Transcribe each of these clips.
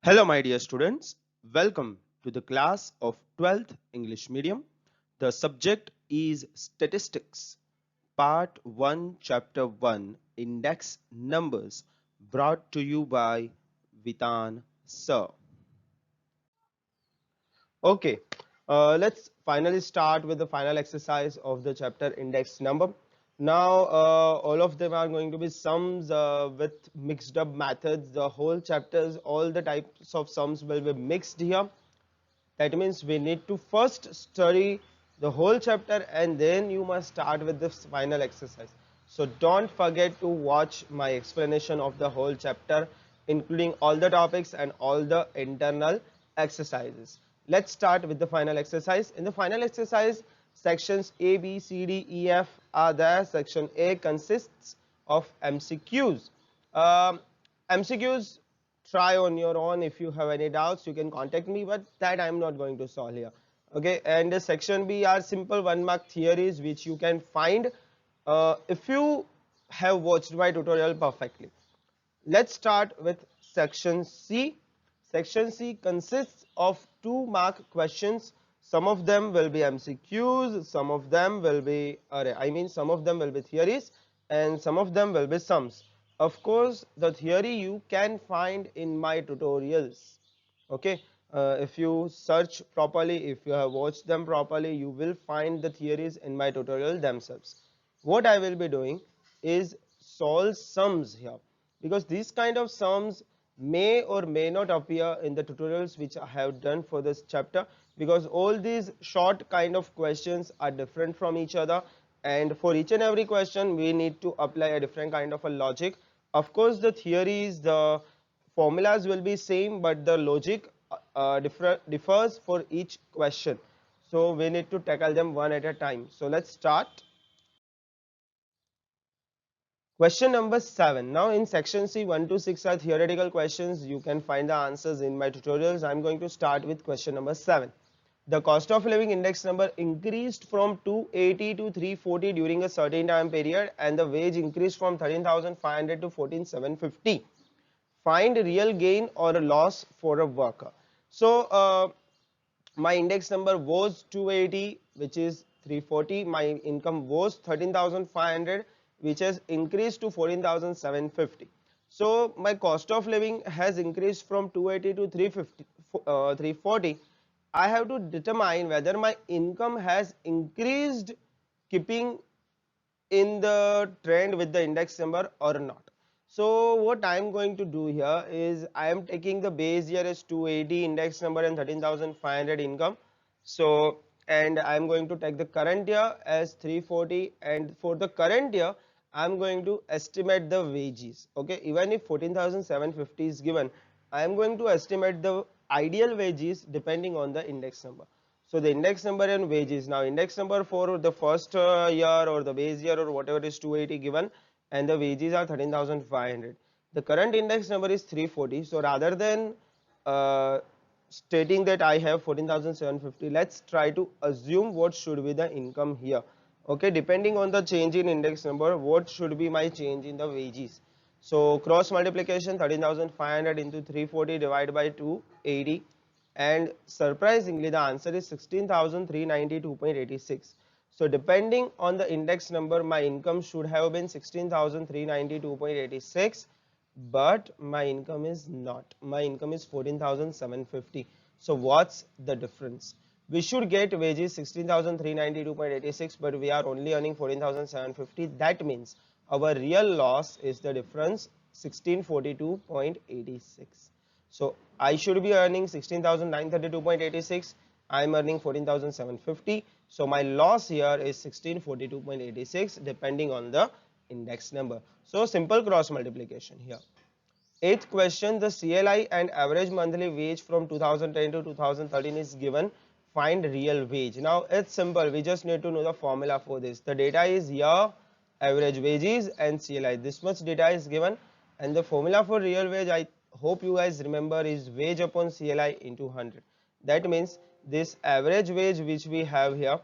Hello, my dear students. Welcome to the class of 12th English Medium. The subject is Statistics, Part 1, Chapter 1, Index Numbers, brought to you by Vitan Sir. Okay, let's finally start with the final exercise of the chapter Index Number. Now, all of them are going to be sums with mixed up methods. The whole chapters, all the types of sums will be mixed here. That means we need to first study the whole chapter and then you must start with this final exercise. So don't forget to watch my explanation of the whole chapter, including all the topics and all the internal exercises. Let's start with the final exercise. In the final exercise, sections A, B, C, D, E, F are there. Section A consists of MCQs. MCQs, try on your own. If you have any doubts, you can contact me, but that I'm not going to solve here. Okay, and the section B are simple 1 mark theories which you can find if you have watched my tutorial perfectly. Let's start with section C. Section C consists of 2 mark questions. Some of them will be MCQs, some of them will be, some of them will be theories, and some of them will be sums. Of course, the theory you can find in my tutorials. Okay, if you search properly, if you have watched them properly, you will find the theories in my tutorial themselves. What I will be doing is solve sums here, because these kind of sums may or may not appear in the tutorials which I have done for this chapter, because all these short kind of questions are different from each other, and for each and every question we need to apply a different kind of a logic. Of course, the theories, the formulas will be same, but the logic differs for each question, so we need to tackle them one at a time. So let's start. Question number 7. Now in section C, 1 to 6 are theoretical questions. You can find the answers in my tutorials. I'm going to start with question number 7. The cost of living index number increased from 280 to 340 during a certain time period, and the wage increased from 13,500 to 14,750. Find real gain or a loss for a worker. So my index number was 280, which is 340. My income was 13,500, which has increased to 14,750. So my cost of living has increased from 280 to 340. I have to determine whether my income has increased keeping in the trend with the index number or not. So what I am going to do here is I am taking the base year as 280 index number and 13,500 income. So, and I am going to take the current year as 340, and for the current year I am going to estimate the wages. Okay, even if 14,750 is given, I am going to estimate the ideal wages depending on the index number. So the index number and wages. Now index number for the first year or the base year or whatever is 280 given, and the wages are 13,500. The current index number is 340. So rather than uh, stating that I have 14,750, let's try to assume what should be the income here. Okay, depending on the change in index number, what should be my change in the wages. So cross multiplication, 13,500 into 340 divided by 280, and surprisingly the answer is 16,392.86. So depending on the index number, my income should have been 16,392.86, but my income is not. My income is 14,750. So what's the difference? We should get wages 16,392.86, but we are only earning 14,750. That means our real loss is the difference, 1642.86. So I should be earning 16,932.86. I am earning 14,750. So my loss here is 1642.86 depending on the index number. So simple cross multiplication here. Eighth question, the CLI and average monthly wage from 2010 to 2013 is given. Find real wage. Now it's simple. We just need to know the formula for this. The data is here, average wages and CLI. This much data is given, and the formula for real wage, I hope you guys remember, is wage upon CLI into 100. That means this average wage which we have here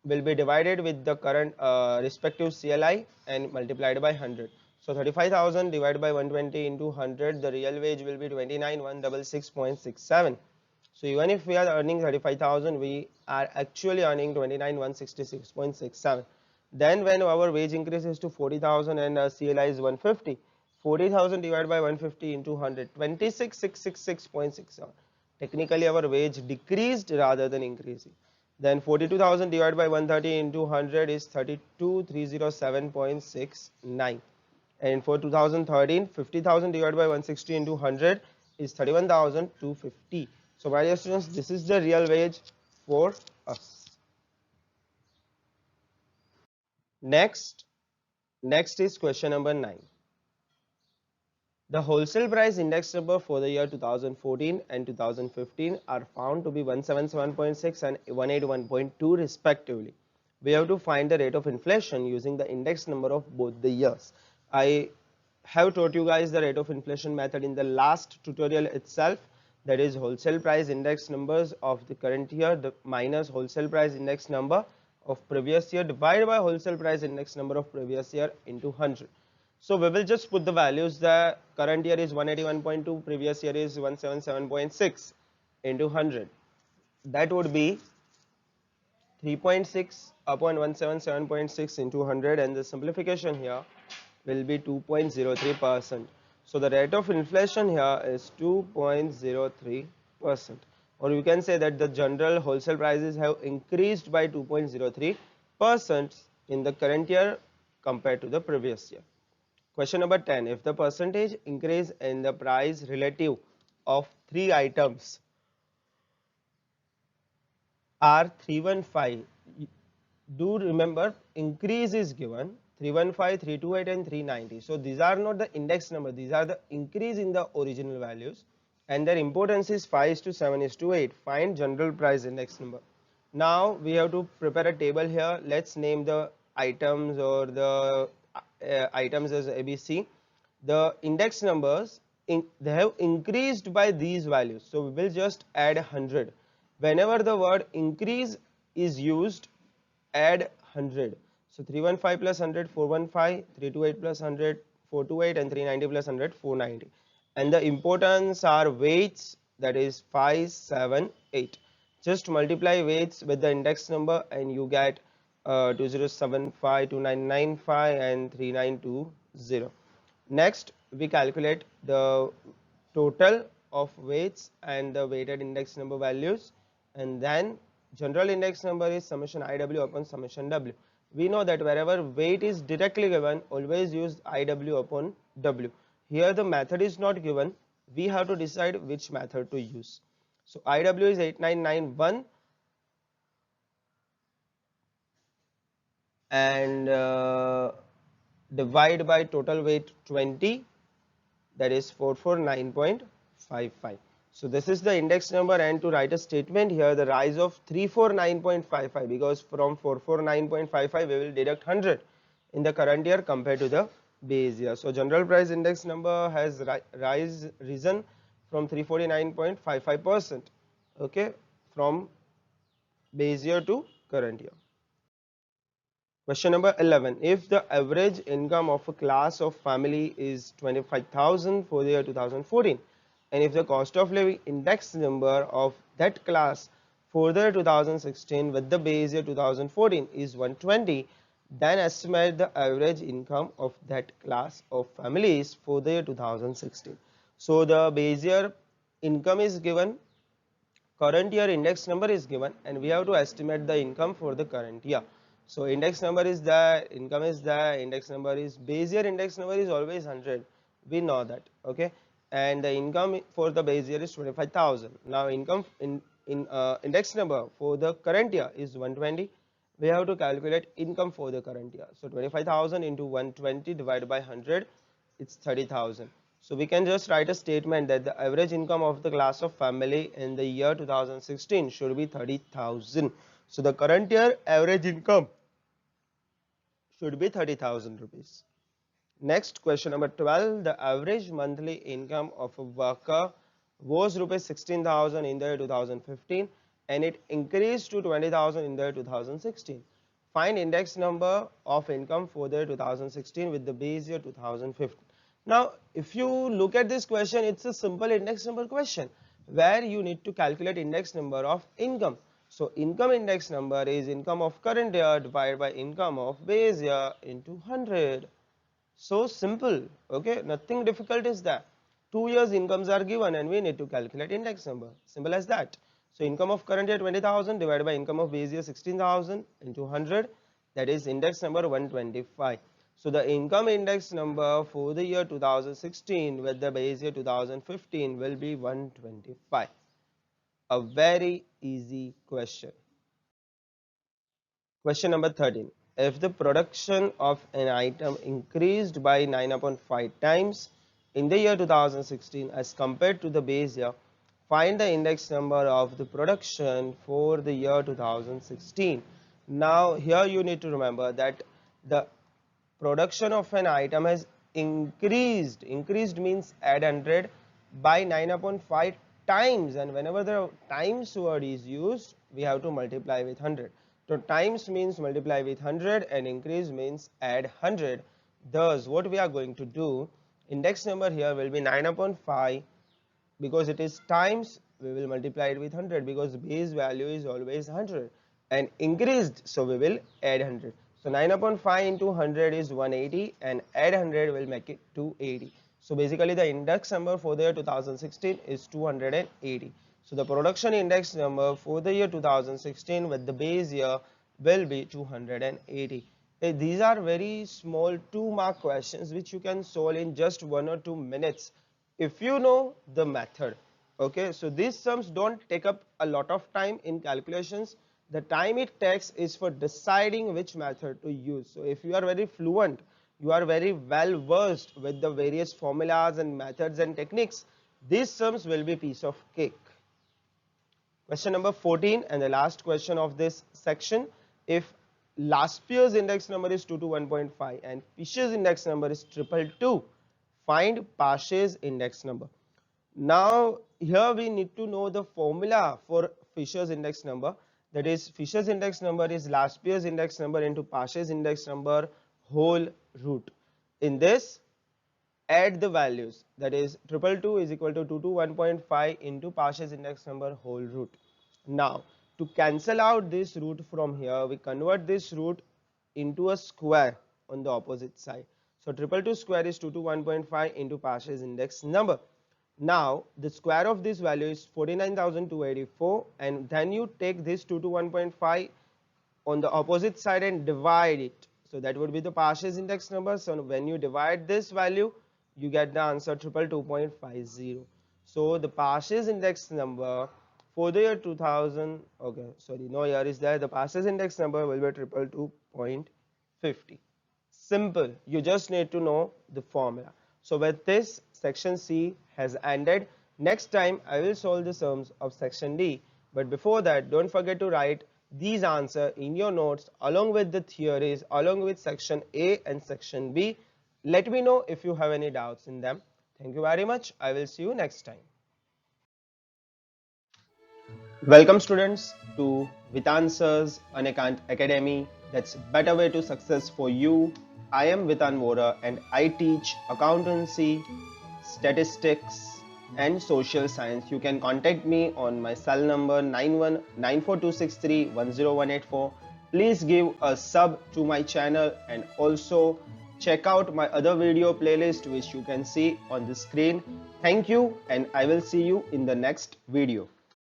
will be divided with the current respective CLI and multiplied by 100. So 35,000 divided by 120 into 100, the real wage will be 29,166.67. So even if we are earning 35,000, we are actually earning 29,166.67. Then when our wage increases to 40,000 and CLI is 150, 40,000 divided by 150 into 100, 26,666.67. Technically our wage decreased rather than increasing. Then 42,000 divided by 130 into 100 is 32,307.69. And for 2013, 50,000 divided by 160 into 100 is 31,250. So my dear students, this is the real wage for us. Next is question number 9. The wholesale price index number for the year 2014 and 2015 are found to be 177.6 and 181.2 respectively. We have to find the rate of inflation using the index number of both the years. I have taught you guys the rate of inflation method in the last tutorial itself, that is wholesale price index numbers of the current year minus wholesale price index number of previous year divided by wholesale price index number of previous year into 100. So we will just put the values. The current year is 181.2, previous year is 177.6 into 100. That would be 3.6 upon 177.6 into 100, and the simplification here will be 2.03%. So the rate of inflation here is 2.03%, or you can say that the general wholesale prices have increased by 2.03% in the current year compared to the previous year. Question number 10. If the percentage increase in the price relative of three items are 315, do remember increase is given 315, 328 and 390. So these are not the index number, these are the increase in the original values, and their importance is 5:7:8. Find general price index number. Now we have to prepare a table here. Let's name the items or the items as ABC. The index numbers they have increased by these values, so we will just add 100. Whenever the word increase is used, add 100. So 315 plus 100, 415, 328 plus 100, 428, and 390 plus 100, 490. And the importance are weights, that is 5, 7, 8. Just multiply weights with the index number and you get 2075, 2995 and 3920. Next we calculate the total of weights and the weighted index number values, and then general index number is summation IW upon summation W. We know that wherever weight is directly given, always use IW upon W. Here the method is not given, we have to decide which method to use. So IW is 8991 and divide by total weight 20, that is 449.55. So this is the index number, and to write a statement here, the rise of 349.55, because from 449.55 we will deduct 100 in the current year compared to the base year. So general price index number has risen from 349.55%, okay, from base year to current year. Question number 11. If the average income of a class of family is 25,000 for the year 2014, and if the cost of living index number of that class for the year 2016 with the base year 2014 is 120, then estimate the average income of that class of families for the year 2016. So the base year income is given, current year index number is given, and we have to estimate the income for the current year. So index number is there, income is there, index number is, base year index number is always 100, we know that, okay, and the income for the base year is 25,000. Now income in index number for the current year is 120. We have to calculate income for the current year. So 25,000 into 120 divided by 100, it's 30,000. So we can just write a statement that the average income of the class of family in the year 2016 should be 30,000. So the current year average income should be 30,000 rupees. Next, question number 12. The average monthly income of a worker was rupees 16,000 in the year 2015, and it increased to 20,000 in the year 2016. Find index number of income for the year 2016 with the base year 2015. Now, if you look at this question, it's a simple index number question where you need to calculate index number of income. So, income index number is income of current year divided by income of base year into 100. So simple, okay, nothing difficult is that. 2 years incomes are given and we need to calculate index number, simple as that. So income of current year 20,000 divided by income of base year 16,000 into 100, that is index number 125. So the income index number for the year 2016 with the base year 2015 will be 125. A very easy question. Question number 13. If the production of an item increased by 9.5 times in the year 2016 as compared to the base year, find the index number of the production for the year 2016. Now here you need to remember that the production of an item has increased. Increased means add 100 by 9.5 times, and whenever the times word is used, we have to multiply with 100. So times means multiply with 100 and increase means add 100. Thus what we are going to do, index number here will be 9.5, because it is times, we will multiply it with 100 because the base value is always 100, and increased, so we will add 100. So 9.5 into 100 is 180 and add 100 will make it 280. So basically the index number for the year 2016 is 280. So the production index number for the year 2016 with the base year will be 280. These are very small 2-mark questions which you can solve in just 1 or 2 minutes if you know the method. Okay, so these sums don't take up a lot of time in calculations. The time it takes is for deciding which method to use. So if you are very fluent, you are very well versed with the various formulas and methods and techniques, these sums will be piece of cake. Question number 14 and the last question of this section. If last year's index number is 221.5 and Fisher's index number is 222, find Paget's index number. Now here we need to know the formula for Fisher's index number. That is, Fisher's index number is last year's index number into Paget's index number whole root. In this, add the values, that is 222 is equal to 221.5 into Paget's index number whole root. Now to cancel out this root from here, we convert this root into a square on the opposite side. So 222 square is 221.5 into Paget's index number. Now the square of this value is 49,284, and then you take this 221.5 on the opposite side and divide it. So that would be the Paget's index number. So when you divide this value, you get the answer 222.50. So the Paget's index number for the year 2000, okay, sorry, no year is there. The Paget's index number will be 222.50. Simple. You just need to know the formula. So with this, section C has ended. Next time I will solve the sums of section D. But before that, don't forget to write these answers in your notes along with the theories, along with section A and section B. Let me know if you have any doubts in them. Thank you very much. I will see you next time. Welcome students to With Answers Unacount Academy. That's better way to success for you. I am Vitan Vora and I teach accountancy, statistics and social science. You can contact me on my cell number 919426310184. Please give a sub to my channel and also check out my other video playlist which you can see on the screen. Thank you and I will see you in the next video.